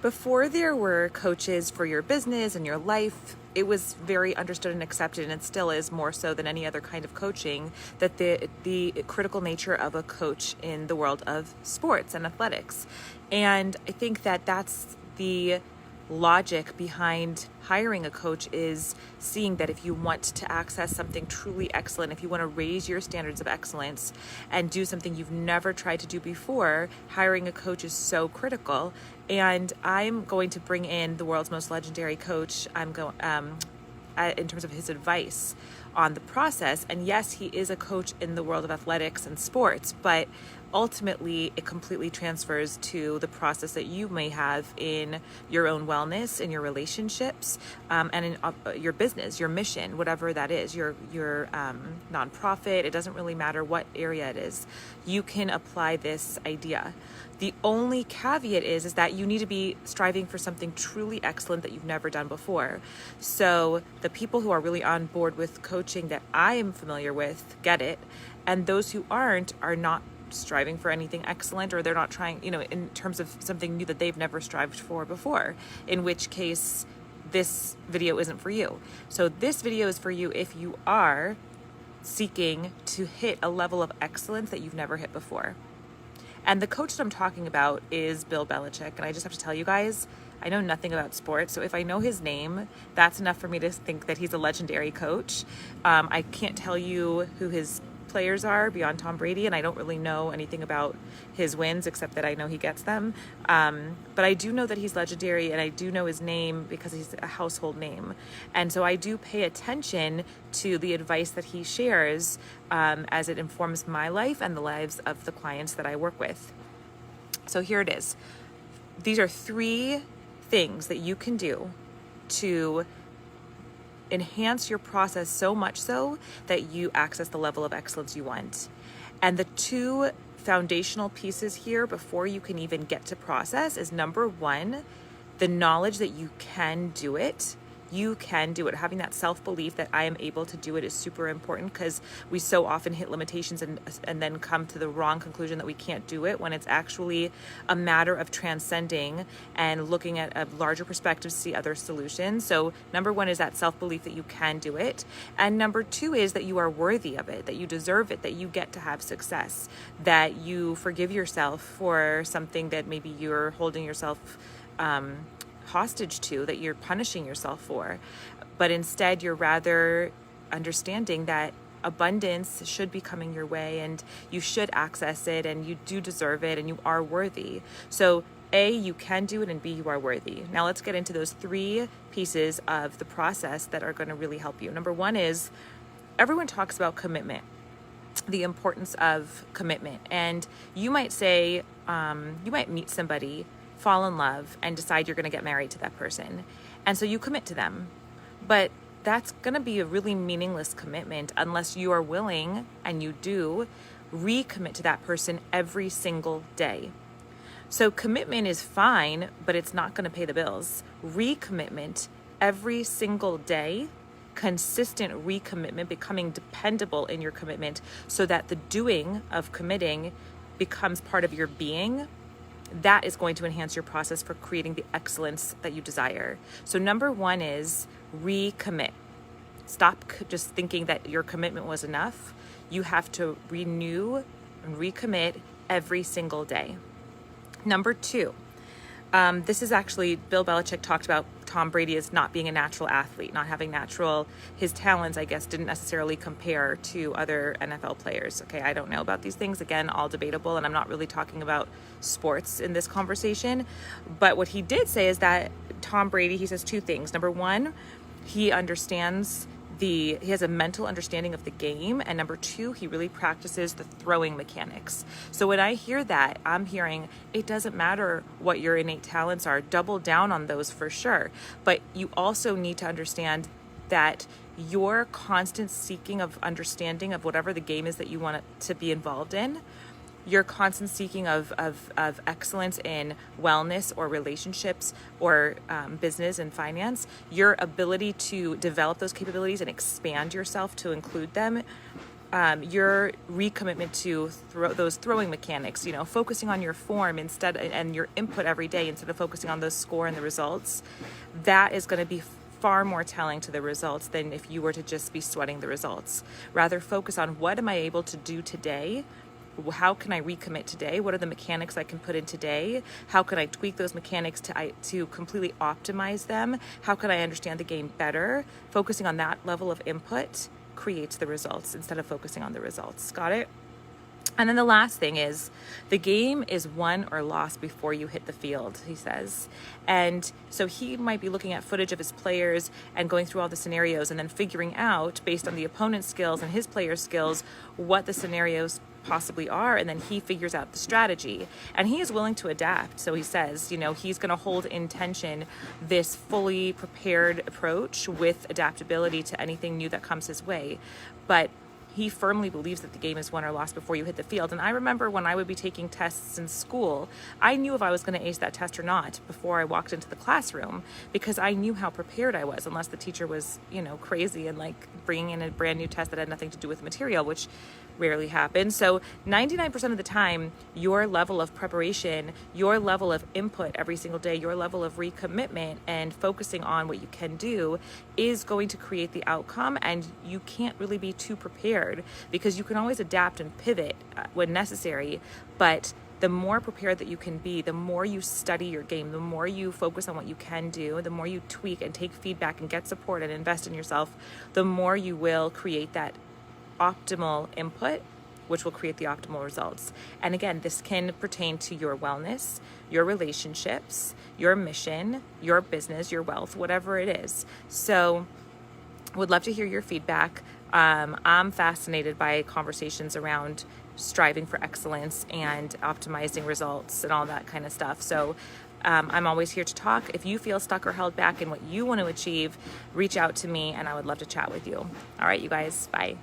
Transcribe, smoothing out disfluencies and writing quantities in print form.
Before there were coaches for your business and your life, it was very understood and accepted, and it still is more so than any other kind of coaching, that the critical nature of a coach in the world of sports and athletics. And I think that that's the logic behind hiring a coach, is seeing that if you want to access something truly excellent, if you want to raise your standards of excellence and do something you've never tried to do before, hiring a coach is so critical. And I'm going to bring in the world's most legendary coach. In terms of his advice on the process. And yes, he is a coach in the world of athletics and sports, but ultimately it completely transfers to the process that you may have in your own wellness, in your relationships, and in your business, your mission, whatever that is, your nonprofit. It doesn't really matter what area it is. You can apply this idea. The only caveat is that you need to be striving for something truly excellent that you've never done before. So the people who are really on board with coaching that I am familiar with get it, and those who aren't are not striving for anything excellent, or they're not trying, in terms of something new that they've never strived for before, in which case this video isn't for you. So this video is for you if you are seeking to hit a level of excellence that you've never hit before. And the coach that I'm talking about is Bill Belichick. And I just have to tell you guys, I know nothing about sports. So if I know his name, that's enough for me to think that he's a legendary coach. I can't tell you who his players are beyond Tom Brady, and I don't really know anything about his wins except that I know he gets them. But I do know that he's legendary, and I do know his name because he's a household name. And so I do pay attention to the advice that he shares as it informs my life and the lives of the clients that I work with. So here it is. These are 3 things that you can do to enhance your process so much so that you access the level of excellence you want. And the 2 foundational pieces here before you can even get to process is, number 1, the knowledge that you can do it. You can do it. Having that self-belief that I am able to do it is super important, because we so often hit limitations and then come to the wrong conclusion that we can't do it, when it's actually a matter of transcending and looking at a larger perspective to see other solutions. So number 1 is that self-belief that you can do it. And number 2 is that you are worthy of it, that you deserve it, that you get to have success, that you forgive yourself for something that maybe you're holding yourself hostage to, that you're punishing yourself for, but instead you're rather understanding that abundance should be coming your way and you should access it, and you do deserve it, and you are worthy. So A, you can do it, and B, you are worthy. Now let's get into those 3 pieces of the process that are going to really help you. Number 1 is, everyone talks about commitment, the importance of commitment. And you might say, you might meet somebody, fall in love, and decide you're going to get married to that person. And so you commit to them. But that's going to be a really meaningless commitment unless you are willing, and you do, recommit to that person every single day. So commitment is fine, but it's not going to pay the bills. Recommitment every single day, consistent recommitment, becoming dependable in your commitment so that the doing of committing becomes part of your being, that is going to enhance your process for creating the excellence that you desire. So number 1 is recommit. Stop just thinking that your commitment was enough. You have to renew and recommit every single day. Number 2, this is actually, Bill Belichick talked about Tom Brady as not being a natural athlete, not having his talents, I guess, didn't necessarily compare to other NFL players. Okay, I don't know about these things. Again, all debatable, and I'm not really talking about sports in this conversation. But what he did say is that Tom Brady, he says 2 things. Number 1, he has a mental understanding of the game, and number 2, he really practices the throwing mechanics. So when I hear that, I'm hearing it doesn't matter what your innate talents are, double down on those for sure, but you also need to understand that your constant seeking of understanding of whatever the game is that you want to be involved in, your constant seeking of excellence in wellness or relationships or business and finance, your ability to develop those capabilities and expand yourself to include them, your recommitment to those throwing mechanics, focusing on your form instead and your input every day instead of focusing on the score and the results, that is going to be far more telling to the results than if you were to just be sweating the results. Rather focus on what am I able to do today? How can I recommit today? What are the mechanics I can put in today? How can I tweak those mechanics to completely optimize them? How can I understand the game better? Focusing on that level of input creates the results instead of focusing on the results. Got it? And then the last thing is the game is won or lost before you hit the field, he says. And so he might be looking at footage of his players and going through all the scenarios and then figuring out, based on the opponent's skills and his player's skills, what the scenarios possibly are, and then he figures out the strategy, and he is willing to adapt. So he says, he's going to hold in tension this fully prepared approach with adaptability to anything new that comes his way, but he firmly believes that the game is won or lost before you hit the field. And I remember when I would be taking tests in school, I knew if I was going to ace that test or not before I walked into the classroom, because I knew how prepared I was, unless the teacher was, crazy and like bringing in a brand new test that had nothing to do with material, which rarely happens. So 99% of the time, your level of preparation, your level of input every single day, your level of recommitment and focusing on what you can do is going to create the outcome. And you can't really be too prepared, because you can always adapt and pivot when necessary. But the more prepared that you can be, the more you study your game, the more you focus on what you can do, the more you tweak and take feedback and get support and invest in yourself, the more you will create that optimal input, which will create the optimal results. And again, this can pertain to your wellness, your relationships, your mission, your business, your wealth, whatever it is. So would love to hear your feedback. I'm fascinated by conversations around striving for excellence and optimizing results and all that kind of stuff. So I'm always here to talk. If you feel stuck or held back in what you want to achieve, reach out to me and I would love to chat with you. All right, you guys, bye.